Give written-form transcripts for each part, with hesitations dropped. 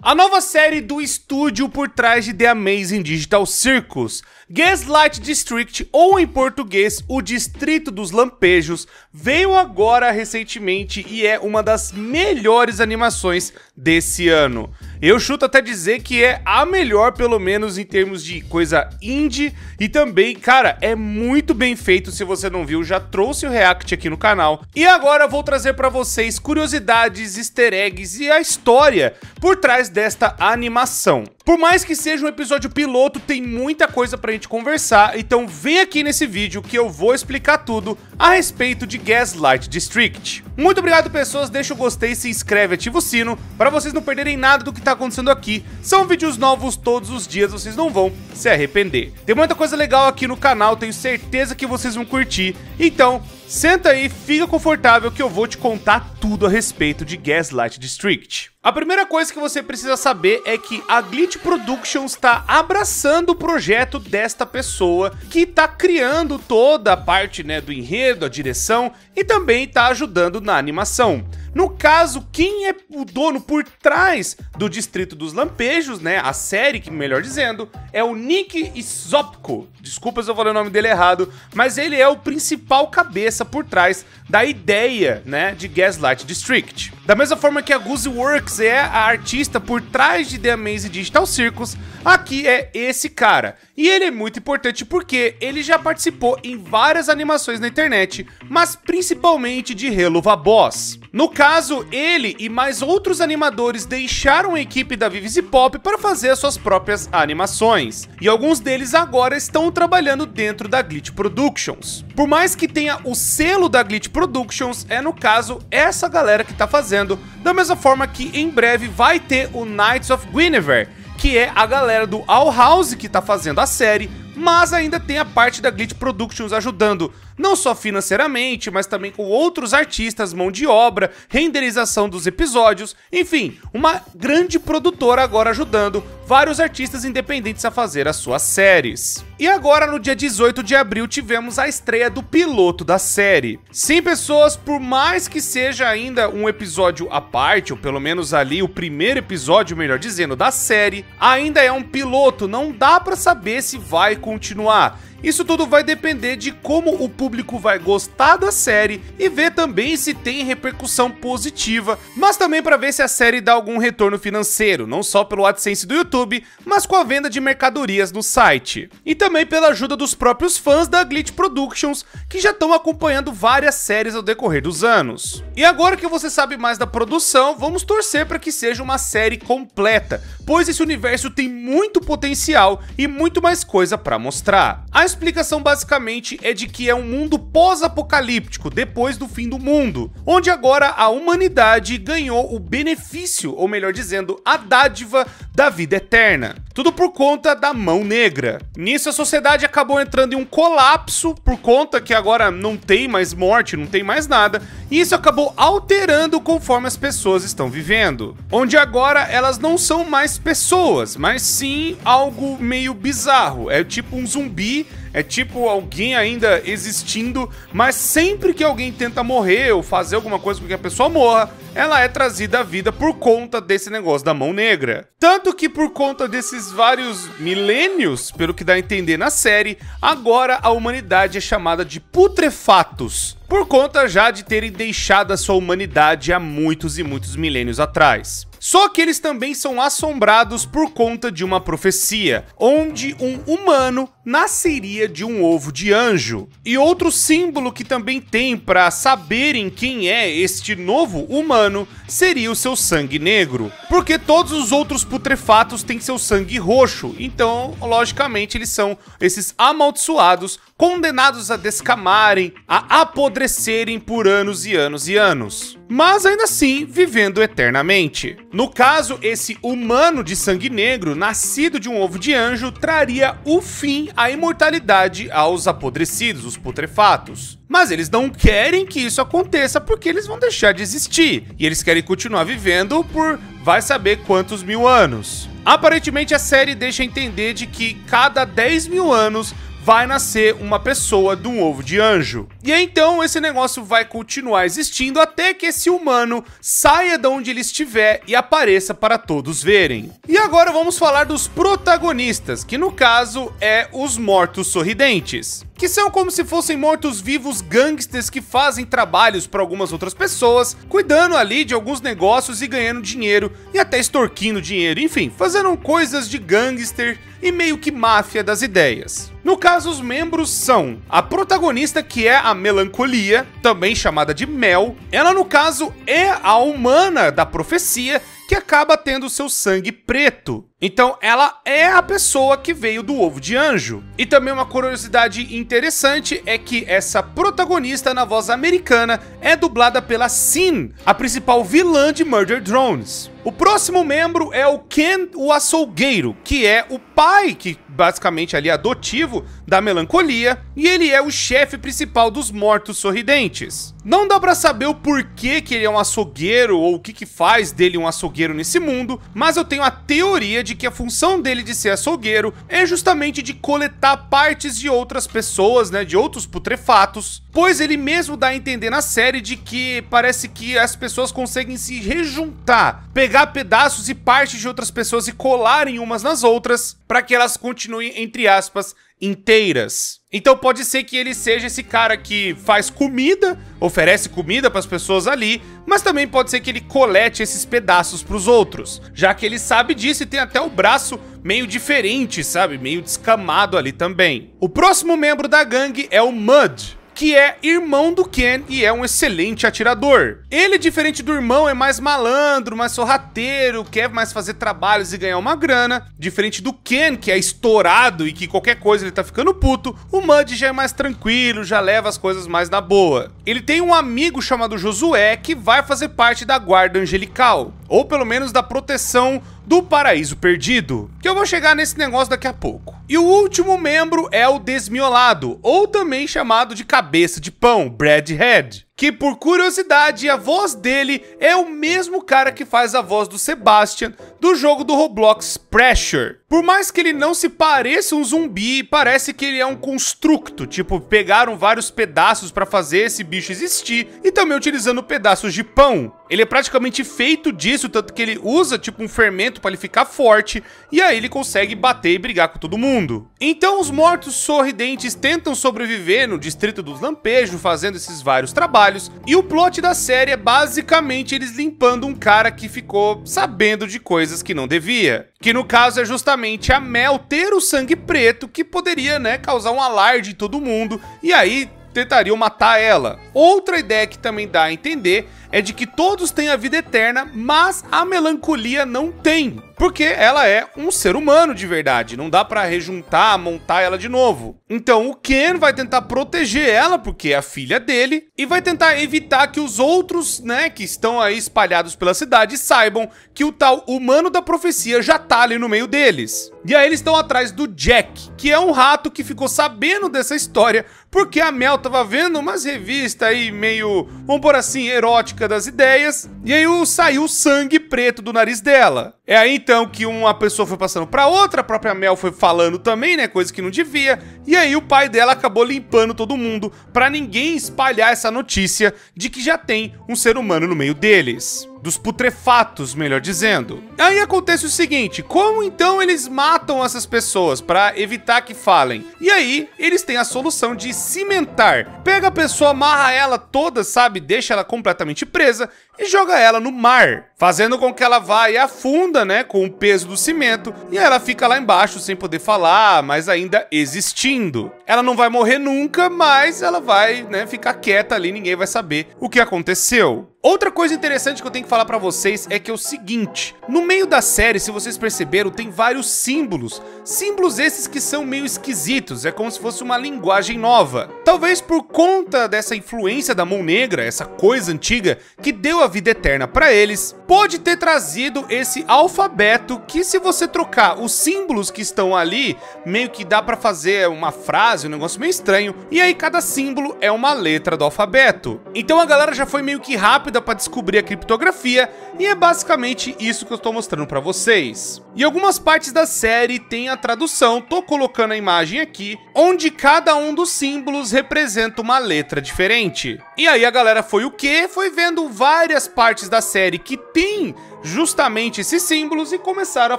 A nova série do estúdio por trás de The Amazing Digital Circus, Gaslight District, ou em português, o Distrito dos Lampejos, veio agora recentemente e é uma das melhores animações desse ano. Eu chuto até dizer que é a melhor, pelo menos em termos de coisa indie, e também, cara, é muito bem feito. Se você não viu, já trouxe o react aqui no canal. E agora eu vou trazer pra vocês curiosidades, easter eggs e a história por trás desta animação. Por mais que seja um episódio piloto, tem muita coisa pra gente conversar, então vem aqui nesse vídeo que eu vou explicar tudo a respeito de Gaslight District. Muito obrigado, pessoas, deixa o gostei, se inscreve, ativa o sino, para vocês não perderem nada do que tá acontecendo aqui. São vídeos novos todos os dias, vocês não vão se arrepender. Tem muita coisa legal aqui no canal, tenho certeza que vocês vão curtir, então senta aí, fica confortável que eu vou te contar tudo a respeito de Gaslight District. A primeira coisa que você precisa saber é que a Glitch Productions está abraçando o projeto desta pessoa que está criando toda a parte, né, do enredo, a direção e também está ajudando na animação. No caso, quem é o dono por trás do Distrito dos Lampejos, né, a série, que melhor dizendo, é o Nick Zopko. Desculpa se eu falei o nome dele errado, mas ele é o principal cabeça por trás da ideia, né, de Gaslight District. Da mesma forma que a Goose Works é a artista por trás de The Amazing Digital Circus, aqui é esse cara. E ele é muito importante porque ele já participou em várias animações na internet, mas principalmente de Helluva Boss. No caso, ele e mais outros animadores deixaram a equipe da Vivisy Pop para fazer as suas próprias animações. E alguns deles agora estão trabalhando dentro da Glitch Productions. Por mais que tenha o selo da Glitch Productions, é no caso essa galera que tá fazendo, da mesma forma que em breve vai ter o Knights of Guinevere, que é a galera do Owl House que tá fazendo a série, mas ainda tem a parte da Glitch Productions ajudando, não só financeiramente, mas também com outros artistas, mão de obra, renderização dos episódios, enfim, uma grande produtora agora ajudando vários artistas independentes a fazer as suas séries. E agora, no dia 18 de abril, tivemos a estreia do piloto da série. Sim, pessoas, por mais que seja ainda um episódio à parte, ou pelo menos ali o primeiro episódio, melhor dizendo, da série, ainda é um piloto, não dá pra saber se vai continuar. Isso tudo vai depender de como o público vai gostar da série e ver também se tem repercussão positiva, mas também para ver se a série dá algum retorno financeiro, não só pelo AdSense do YouTube, mas com a venda de mercadorias no site. E também pela ajuda dos próprios fãs da Glitch Productions, que já estão acompanhando várias séries ao decorrer dos anos. E agora que você sabe mais da produção, vamos torcer para que seja uma série completa, pois esse universo tem muito potencial e muito mais coisa para mostrar. A explicação basicamente é de que é um mundo pós-apocalíptico depois do fim do mundo, onde agora a humanidade ganhou o benefício, ou melhor dizendo, a dádiva da vida eterna. Tudo por conta da Mão Negra. Nisso a sociedade acabou entrando em um colapso por conta que agora não tem mais morte, não tem mais nada, e isso acabou alterando conforme as pessoas estão vivendo. Onde agora elas não são mais pessoas, mas sim algo meio bizarro, é tipo um zumbi. É tipo alguém ainda existindo, mas sempre que alguém tenta morrer ou fazer alguma coisa com que a pessoa morra, ela é trazida à vida por conta desse negócio da Mão Negra. Tanto que por conta desses vários milênios, pelo que dá a entender na série, agora a humanidade é chamada de putrefatos, por conta já de terem deixado a sua humanidade há muitos e muitos milênios atrás. Só que eles também são assombrados por conta de uma profecia, onde um humano nasceria de um ovo de anjo. E outro símbolo que também tem para saberem quem é este novo humano seria o seu sangue negro, porque todos os outros putrefatos têm seu sangue roxo, então logicamente eles são esses amaldiçoados, condenados a descamarem, a apodrecerem por anos e anos e anos, mas ainda assim vivendo eternamente. No caso, esse humano de sangue negro, nascido de um ovo de anjo, traria o fim à imortalidade aos apodrecidos, os putrefatos. Mas eles não querem que isso aconteça porque eles vão deixar de existir, e eles querem continuar vivendo por vai saber quantos mil anos. Aparentemente a série deixa entender de que cada 10 mil anos vai nascer uma pessoa de um ovo de anjo. E aí, então esse negócio vai continuar existindo até que esse humano saia de onde ele estiver e apareça para todos verem. E agora vamos falar dos protagonistas, que no caso é os mortos sorridentes, que são como se fossem mortos-vivos gangsters que fazem trabalhos para algumas outras pessoas, cuidando ali de alguns negócios e ganhando dinheiro e até extorquindo dinheiro, enfim, fazendo coisas de gangster e meio que máfia das ideias. No caso, os membros são a protagonista, que é a Melancolia, também chamada de Mel. Ela, no caso, é a humana da profecia que acaba tendo seu sangue preto. Então ela é a pessoa que veio do ovo de anjo. E também uma curiosidade interessante é que essa protagonista na voz americana é dublada pela Sin, a principal vilã de Murder Drones. O próximo membro é o Ken, o açougueiro, que é o pai, que basicamente ali é adotivo, da Melancolia, e ele é o chefe principal dos mortos sorridentes. Não dá pra saber o porquê que ele é um açougueiro ou o que faz dele um açougueiro nesse mundo, mas eu tenho a teoria de que a função dele de ser açougueiro é justamente de coletar partes de outras pessoas, né, de outros putrefatos, pois ele mesmo dá a entender na série de que parece que as pessoas conseguem se rejuntar, pegar pedaços e partes de outras pessoas e colarem umas nas outras para que elas continuem, entre aspas, inteiras. Então pode ser que ele seja esse cara que faz comida, oferece comida para as pessoas ali, mas também pode ser que ele colete esses pedaços para os outros, já que ele sabe disso e tem até o braço meio diferente, sabe? Meio descamado ali também. O próximo membro da gangue é o Mud, que é irmão do Ken e é um excelente atirador. Ele, diferente do irmão, é mais malandro, mais sorrateiro, quer mais fazer trabalhos e ganhar uma grana. Diferente do Ken, que é estourado e que qualquer coisa ele tá ficando puto, o Mud já é mais tranquilo, já leva as coisas mais na boa. Ele tem um amigo chamado Josué, que vai fazer parte da guarda angelical, ou pelo menos da proteção do paraíso perdido, que eu vou chegar nesse negócio daqui a pouco. E o último membro é o desmiolado, ou também chamado de cabeça de pão, Breadhead, que por curiosidade a voz dele é o mesmo cara que faz a voz do Sebastian do jogo do Roblox Pressure. Por mais que ele não se pareça um zumbi, parece que ele é um constructo, tipo, pegaram vários pedaços para fazer esse bicho existir e também utilizando pedaços de pão. Ele é praticamente feito disso, tanto que ele usa tipo um fermento para ele ficar forte e aí ele consegue bater e brigar com todo mundo. Então os mortos sorridentes tentam sobreviver no distrito dos lampejos, fazendo esses vários trabalhos, e o plot da série é basicamente eles limpando um cara que ficou sabendo de coisas que não devia. Que no caso é justamente a Mel ter o sangue preto, que poderia, né, causar um alarde em todo mundo, e aí tentariam matar ela. Outra ideia que também dá a entender é de que todos têm a vida eterna, mas a Melancolia não tem, porque ela é um ser humano de verdade, não dá pra rejuntar, montar ela de novo. Então o Ken vai tentar proteger ela, porque é a filha dele, e vai tentar evitar que os outros, né, que estão aí espalhados pela cidade saibam que o tal humano da profecia já tá ali no meio deles. E aí eles estão atrás do Jack, que é um rato que ficou sabendo dessa história, porque a Mel tava vendo umas revistas aí meio, vamos por assim, erótica das ideias, e aí saiu sangue preto do nariz dela. É aí então que uma pessoa foi passando pra outra, a própria Mel foi falando também, né, coisa que não devia, e aí o pai dela acabou limpando todo mundo pra ninguém espalhar essa notícia de que já tem um ser humano no meio deles. Dos putrefatos, melhor dizendo. Aí acontece o seguinte, como então eles matam essas pessoas para evitar que falem? E aí eles têm a solução de cimentar. Pega a pessoa, amarra ela toda, sabe? Deixa ela completamente presa e joga ela no mar, fazendo com que ela vá e afunda, né, com o peso do cimento, e ela fica lá embaixo sem poder falar, mas ainda existindo. Ela não vai morrer nunca, mas ela vai, né, ficar quieta ali, ninguém vai saber o que aconteceu. Outra coisa interessante que eu tenho que falar pra vocês é que é o seguinte, no meio da série, se vocês perceberam, tem vários símbolos. Símbolos esses que são meio esquisitos, é como se fosse uma linguagem nova. Talvez por conta dessa influência da Mão Negra, essa coisa antiga que deu a vida eterna pra eles, pode ter trazido esse alfabeto que, se você trocar os símbolos que estão ali, meio que dá pra fazer uma frase base, um negócio meio estranho, e aí cada símbolo é uma letra do alfabeto. Então a galera já foi meio que rápida para descobrir a criptografia, e é basicamente isso que eu estou mostrando para vocês. E algumas partes da série tem a tradução, tô colocando a imagem aqui, onde cada um dos símbolos representa uma letra diferente. E aí a galera foi o quê? Foi vendo várias partes da série que tem justamente esses símbolos e começaram a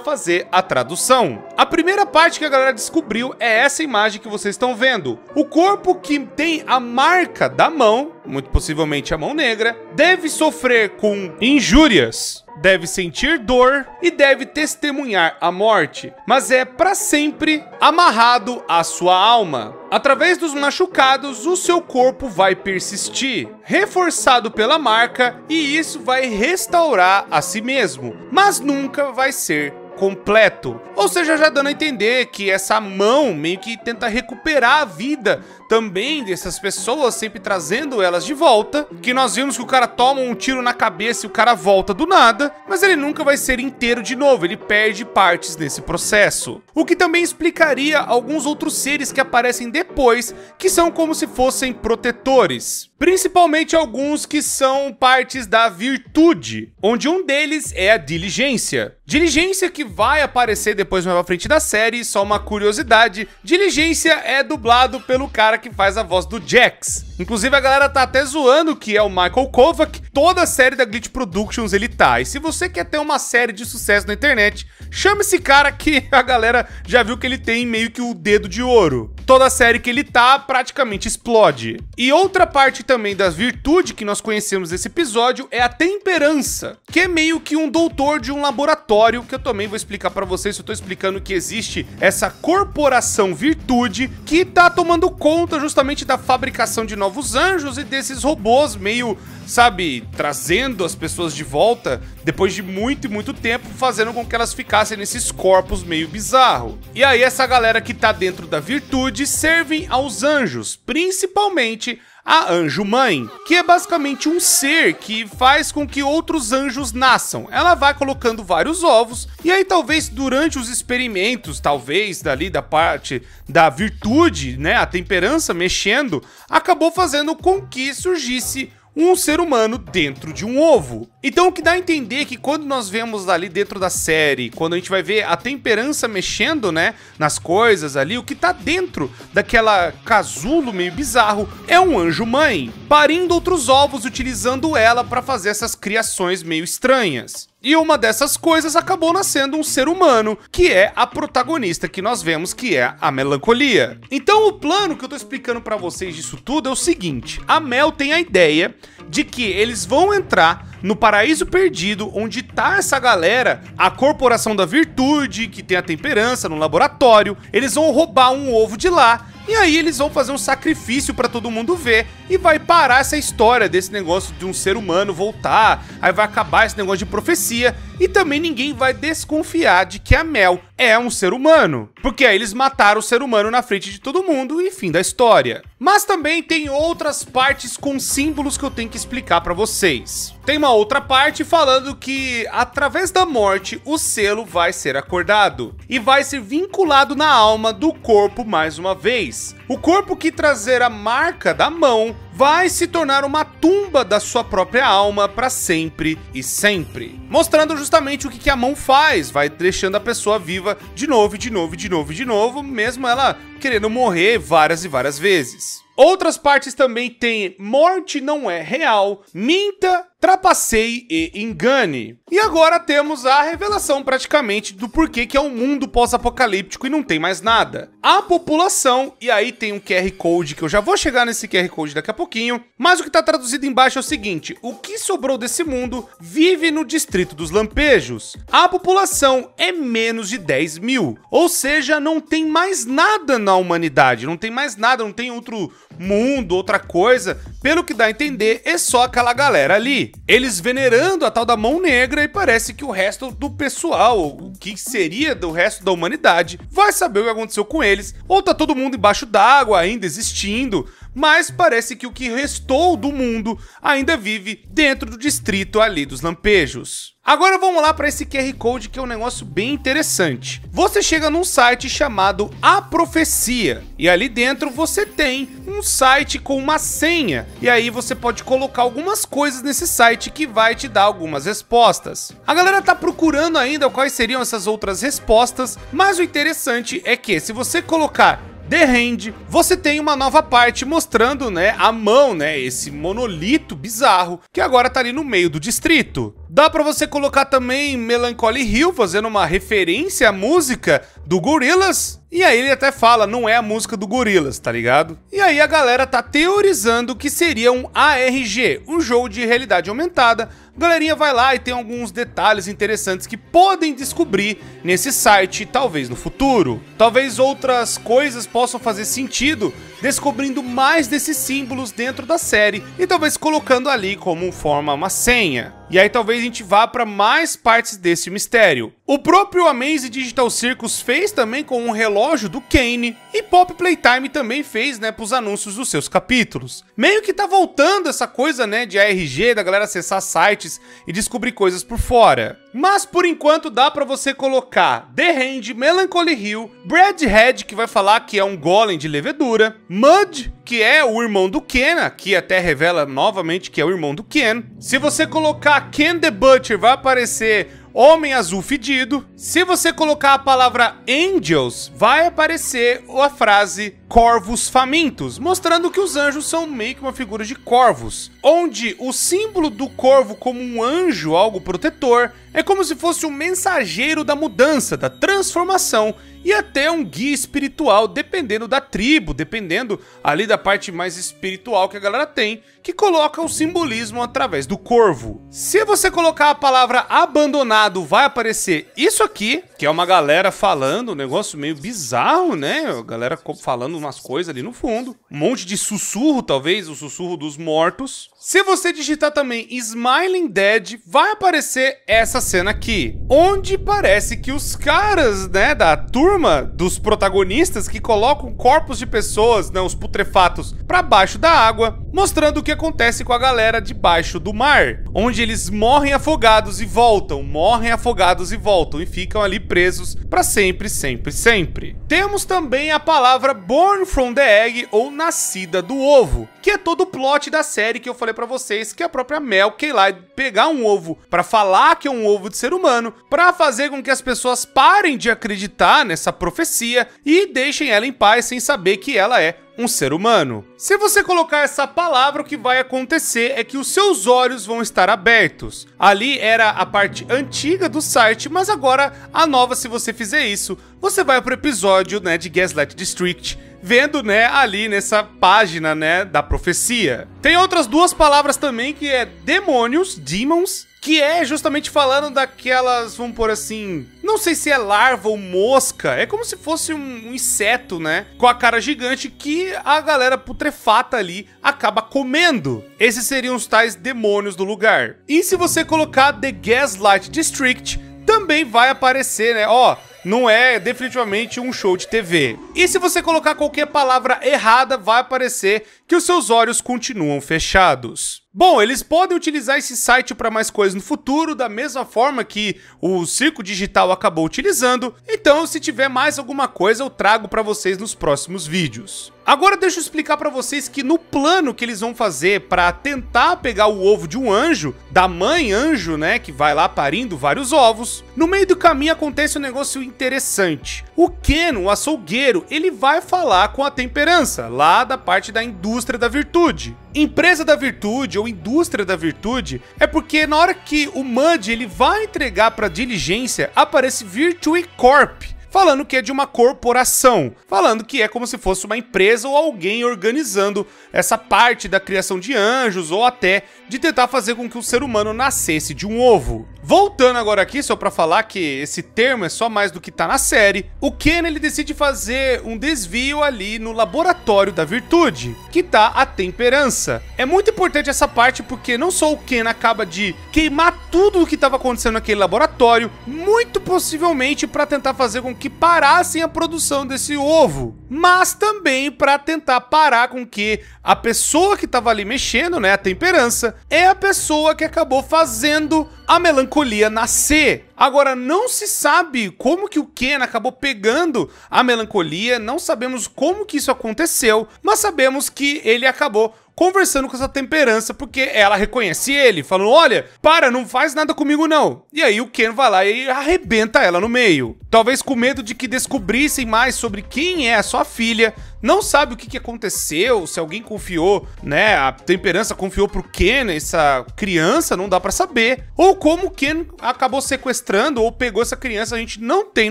fazer a tradução. A primeira parte que a galera descobriu é essa imagem que vocês estão vendo. O corpo que tem a marca da mão, muito possivelmente a mão negra, deve sofrer com injúrias, deve sentir dor e deve testemunhar a morte, mas é para sempre amarrado à sua alma. Através dos machucados, o seu corpo vai persistir, reforçado pela marca, e isso vai restaurar a si mesmo, mas nunca vai ser completo. Ou seja, já dando a entender que essa mão meio que tenta recuperar a vida também dessas pessoas, sempre trazendo elas de volta, que nós vimos que o cara toma um tiro na cabeça e o cara volta do nada, mas ele nunca vai ser inteiro de novo, ele perde partes nesse processo. O que também explicaria alguns outros seres que aparecem depois, que são como se fossem protetores. Principalmente alguns que são partes da virtude, onde um deles é a diligência. Diligência que vai aparecer depois mais pra frente da série, só uma curiosidade, Diligência é dublado pelo cara que faz a voz do Jax. Inclusive a galera tá até zoando que é o Michael Kovac, toda a série da Glitch Productions ele tá. E se você quer ter uma série de sucesso na internet, chama esse cara que a galera já viu que ele tem meio que o dedo de ouro. Toda a série que ele tá praticamente explode. E outra parte também da virtude que nós conhecemos nesse episódio é a temperança, que é meio que um doutor de um laboratório, que eu também vou explicar pra vocês. Eu tô explicando que existe essa corporação virtude que tá tomando conta justamente da fabricação de novos anjos e desses robôs meio, sabe, trazendo as pessoas de volta depois de muito e muito tempo, fazendo com que elas ficassem nesses corpos meio bizarro. E aí essa galera que tá dentro da virtude servem aos anjos, principalmente a Anjo-Mãe, que é basicamente um ser que faz com que outros anjos nasçam. Ela vai colocando vários ovos, e aí talvez durante os experimentos, talvez dali da parte da virtude, né, a temperança mexendo, acabou fazendo com que surgisse um ser humano dentro de um ovo. Então o que dá a entender é que quando nós vemos ali dentro da série, quando a gente vai ver a temperança mexendo, né, nas coisas ali, o que tá dentro daquela casulo meio bizarro é um anjo-mãe, parindo outros ovos, utilizando ela para fazer essas criações meio estranhas. E uma dessas coisas acabou nascendo um ser humano, que é a protagonista que nós vemos, que é a Melancolia. Então o plano que eu tô explicando pra vocês disso tudo é o seguinte: a Mel tem a ideia de que eles vão entrar no Paraíso Perdido, onde tá essa galera, a Corporação da Virtude, que tem a temperança no laboratório. Eles vão roubar um ovo de lá, e aí eles vão fazer um sacrifício pra todo mundo ver, e vai parar essa história desse negócio de um ser humano voltar, aí vai acabar esse negócio de profecia, e também ninguém vai desconfiar de que a Mel é um ser humano, porque aí eles mataram o ser humano na frente de todo mundo e fim da história. Mas também tem outras partes com símbolos que eu tenho que explicar pra vocês. Tem uma outra parte falando que através da morte o selo vai ser acordado e vai ser vinculado na alma do corpo mais uma vez. O corpo que trazer a marca da mão vai se tornar uma tumba da sua própria alma para sempre e sempre. Mostrando justamente o que a mão faz, vai deixando a pessoa viva de novo, de novo, de novo, de novo, mesmo ela querendo morrer várias e várias vezes. Outras partes também tem morte não é real, minta, trapaceie e engane. E agora temos a revelação praticamente do porquê que é um mundo pós-apocalíptico e não tem mais nada. A população, e aí tem um QR Code que eu já vou chegar nesse QR Code daqui a pouquinho, mas o que está traduzido embaixo é o seguinte: o que sobrou desse mundo vive no Distrito dos Lampejos. A população é menos de 10 mil, ou seja, não tem mais nada na humanidade, não tem mais nada, não tem outro mundo, outra coisa. Pelo que dá a entender, é só aquela galera ali. Eles venerando a tal da mão negra, e parece que o resto do pessoal, o que seria do resto da humanidade, vai saber o que aconteceu com eles, ou tá todo mundo embaixo d'água ainda existindo, mas parece que o que restou do mundo ainda vive dentro do distrito ali dos lampejos. Agora vamos lá para esse QR Code, que é um negócio bem interessante. Você chega num site chamado A Profecia, e ali dentro você tem um site com uma senha, e aí você pode colocar algumas coisas nesse site que vai te dar algumas respostas. A galera tá procurando ainda quais seriam essas outras respostas, mas o interessante é que se você colocar The Hand, você tem uma nova parte mostrando, né, a mão, né, esse monolito bizarro que agora tá ali no meio do distrito. Dá pra você colocar também Melancholy Hill, fazendo uma referência à música do Gorillaz. E aí ele até fala, não é a música do Gorillaz, tá ligado? E aí a galera tá teorizando que seria um ARG, um jogo de realidade aumentada. A galerinha vai lá e tem alguns detalhes interessantes que podem descobrir nesse site, talvez no futuro. Talvez outras coisas possam fazer sentido descobrindo mais desses símbolos dentro da série e talvez colocando ali como forma uma senha. E aí talvez a gente vá para mais partes desse mistério. O próprio Amazing Digital Circus fez também com um relógio do Kane, e Pop Playtime também fez, né, pros anúncios dos seus capítulos. Meio que tá voltando essa coisa, né, de ARG, da galera acessar sites e descobrir coisas por fora. Mas por enquanto dá pra você colocar The Hand, Melancholy Hill, Breadhead, que vai falar que é um golem de levedura, Mud, que é o irmão do Ken, aqui até revela novamente que é o irmão do Ken. Se você colocar Ken the Butcher, vai aparecer Homem Azul Fedido. Se você colocar a palavra Angels, vai aparecer a frase Corvos Famintos, mostrando que os anjos são meio que uma figura de corvos, onde o símbolo do corvo como um anjo, algo protetor, é como se fosse um mensageiro da mudança, da transformação, e até um guia espiritual, dependendo da tribo, dependendo ali da parte mais espiritual que a galera tem, que coloca o simbolismo através do corvo. Se você colocar a palavra abandonado, vai aparecer isso aqui, que é uma galera falando, um negócio meio bizarro, né? A galera falando umas coisas ali no fundo. Um monte de sussurro, talvez, o sussurro dos mortos. Se você digitar também Smiling Dead, vai aparecer essa cena aqui, onde parece que os caras, né, da turma dos protagonistas que colocam corpos de pessoas, né, os putrefatos, pra baixo da água, mostrando o que acontece com a galera debaixo do mar, onde eles morrem afogados e voltam, morrem afogados e voltam, e ficam ali presos pra sempre, sempre, sempre. Temos também a palavra Born from the Egg, ou Nascida do Ovo, que é todo o plot da série que eu falei pra vocês, que a própria Mel quer ir lá pegar um ovo pra falar que é um ovo de ser humano, pra fazer com que as pessoas parem de acreditar nessa profecia e deixem ela em paz sem saber que ela é um ser humano. Se você colocar essa palavra, o que vai acontecer é que os seus olhos vão estar abertos. Ali era a parte antiga do site, mas agora a nova, se você fizer isso, você vai pro episódio, né, de Gaslight District, vendo, né, ali nessa página, né, da profecia. Tem outras duas palavras também, que é demônios, demons, que é justamente falando daquelas, vamos por assim, não sei se é larva ou mosca, é como se fosse um inseto, né, com a cara gigante que a galera putrefata ali acaba comendo. Esses seriam os tais demônios do lugar. E se você colocar The Gaslight District, também vai aparecer, né, ó, não é definitivamente um show de TV. E se você colocar qualquer palavra errada, vai aparecer que os seus olhos continuam fechados. Bom, eles podem utilizar esse site para mais coisas no futuro, da mesma forma que o Circo Digital acabou utilizando. Então, se tiver mais alguma coisa, eu trago para vocês nos próximos vídeos. Agora deixa eu explicar para vocês que no plano que eles vão fazer para tentar pegar o ovo de um anjo, da mãe anjo, né, que vai lá parindo vários ovos, no meio do caminho acontece um negócio interessante. O Ken, o açougueiro, ele vai falar com a Temperança, lá da parte da indústria da virtude. Empresa da virtude ou indústria da virtude é porque na hora que o Mud ele vai entregar para diligência, aparece Virtue Corp, falando que é de uma corporação, falando que é como se fosse uma empresa ou alguém organizando essa parte da criação de anjos ou até de tentar fazer com que o ser humano nascesse de um ovo. Voltando agora aqui, só pra falar que esse termo é só mais do que tá na série, o Ken, ele decide fazer um desvio ali no laboratório da virtude, que tá a temperança. É muito importante essa parte porque não só o Ken acaba de queimar tudo o que estava acontecendo naquele laboratório, muito possivelmente para tentar fazer com que parassem a produção desse ovo, mas também para tentar parar com que a pessoa que estava ali mexendo, né, a temperança, é a pessoa que acabou fazendo a melancolia nascer. Agora, não se sabe como que o Ken acabou pegando a melancolia, não sabemos como que isso aconteceu, mas sabemos que ele acabou conversando com essa temperança, porque ela reconhece ele, falando, olha, para, não faz nada comigo não. E aí o Ken vai lá e arrebenta ela no meio. Talvez com medo de que descobrissem mais sobre quem é a sua filha, não sabe o que aconteceu, se alguém confiou, né, a temperança confiou pro Ken essa criança, não dá pra saber. Ou como o Ken acabou sequestrando ou pegou essa criança, a gente não tem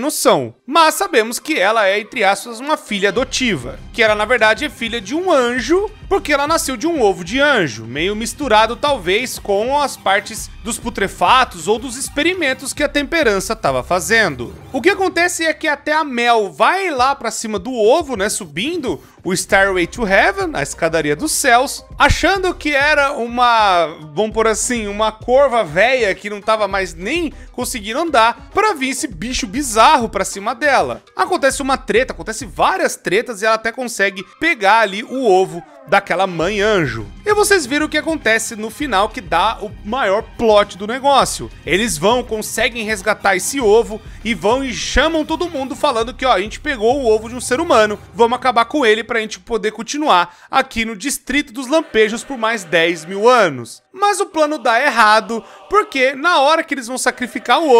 noção. Mas sabemos que ela é, entre aspas, uma filha adotiva, que ela na verdade é filha de um anjo, porque ela nasceu de um ovo de anjo, meio misturado talvez com as partes dos putrefatos ou dos experimentos que a temperança estava fazendo. O que acontece é que até a Mel vai lá pra cima do ovo, né, subindo o Stairway to Heaven, a escadaria dos céus, achando que era uma, vamos por assim, uma corva velha que não tava mais nem conseguindo andar, pra vir esse bicho bizarro pra cima dela. Acontece uma treta, acontece várias tretas e ela até consegue pegar ali o ovo daquela mãe anjo. E vocês viram o que acontece no final, que dá o maior plot do negócio. Eles vão, conseguem resgatar esse ovo e vão e chamam todo mundo falando que, ó, a gente pegou o ovo de um ser humano, vamos acabar com ele pra gente poder continuar aqui no Distrito dos Lampejos por mais 10 mil anos. Mas o plano dá errado, porque na hora que eles vão sacrificar o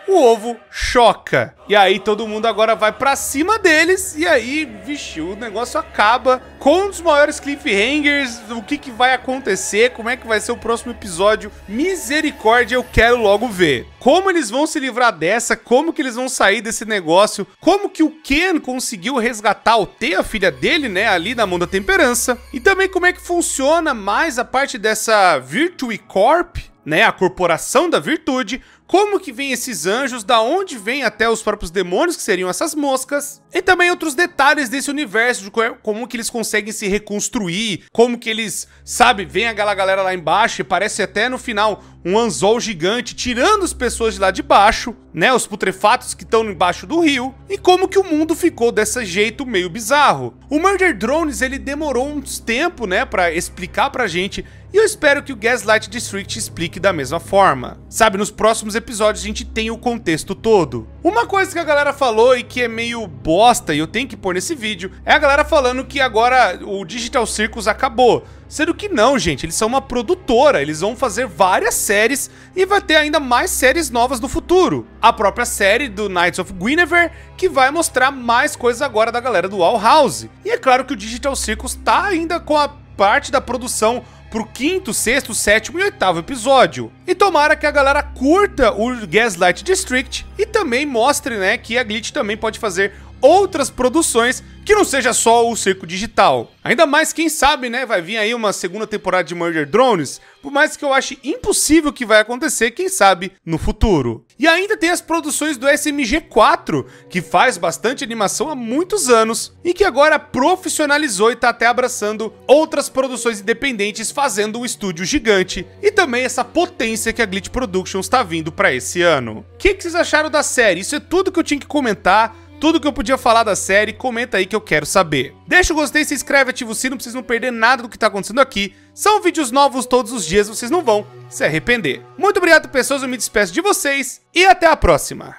ovo choca. E aí todo mundo agora vai pra cima deles, e aí, vixe, o negócio acaba com um dos maiores cliffhangers, o que vai acontecer, como é que vai ser o próximo episódio. Misericórdia, eu quero logo ver. Como eles vão se livrar dessa, como que eles vão sair desse negócio, como que o Ken conseguiu resgatar o T, a filha dele, né, ali na mão da temperança, e também como é que funciona mais a parte dessa Virtue Corp, né, a corporação da virtude, como que vem esses anjos, da onde vem até os próprios demônios, que seriam essas moscas, e também outros detalhes desse universo, de como que eles conseguem se reconstruir, como que eles, sabe, vem aquela galera lá embaixo, e parece até no final um anzol gigante tirando as pessoas de lá de baixo, né, os putrefatos que estão embaixo do rio, e como que o mundo ficou desse jeito meio bizarro. O Murder Drones, ele demorou uns tempo, né, pra explicar pra gente, e eu espero que o Gaslight District explique da mesma forma. Sabe, nos próximos episódios a gente tem o contexto todo. Uma coisa que a galera falou e que é meio bosta e eu tenho que pôr nesse vídeo, é a galera falando que agora o Digital Circus acabou. Sendo que não, gente, eles são uma produtora, eles vão fazer várias séries e vai ter ainda mais séries novas no futuro. A própria série do Knights of Guinevere, que vai mostrar mais coisas agora da galera do Owl House. E é claro que o Digital Circus tá ainda com a parte da produção pro 5º, 6º, 7º e 8º episódio. E tomara que a galera curta o Gaslight District e também mostre, né, que a Glitch também pode fazer outras produções que não seja só o Circo Digital. Ainda mais, quem sabe, né, vai vir aí uma segunda temporada de Murder Drones, por mais que eu ache impossível que vai acontecer, quem sabe, no futuro. E ainda tem as produções do SMG4, que faz bastante animação há muitos anos, e que agora profissionalizou e tá até abraçando outras produções independentes, fazendo um estúdio gigante, e também essa potência que a Glitch Productions tá vindo pra esse ano. O que vocês acharam da série? Isso é tudo que eu tinha que comentar. Tudo que eu podia falar da série, comenta aí que eu quero saber. Deixa o gostei, se inscreve, ativa o sino pra vocês não perderem nada do que tá acontecendo aqui. São vídeos novos todos os dias, vocês não vão se arrepender. Muito obrigado, pessoas, eu me despeço de vocês e até a próxima.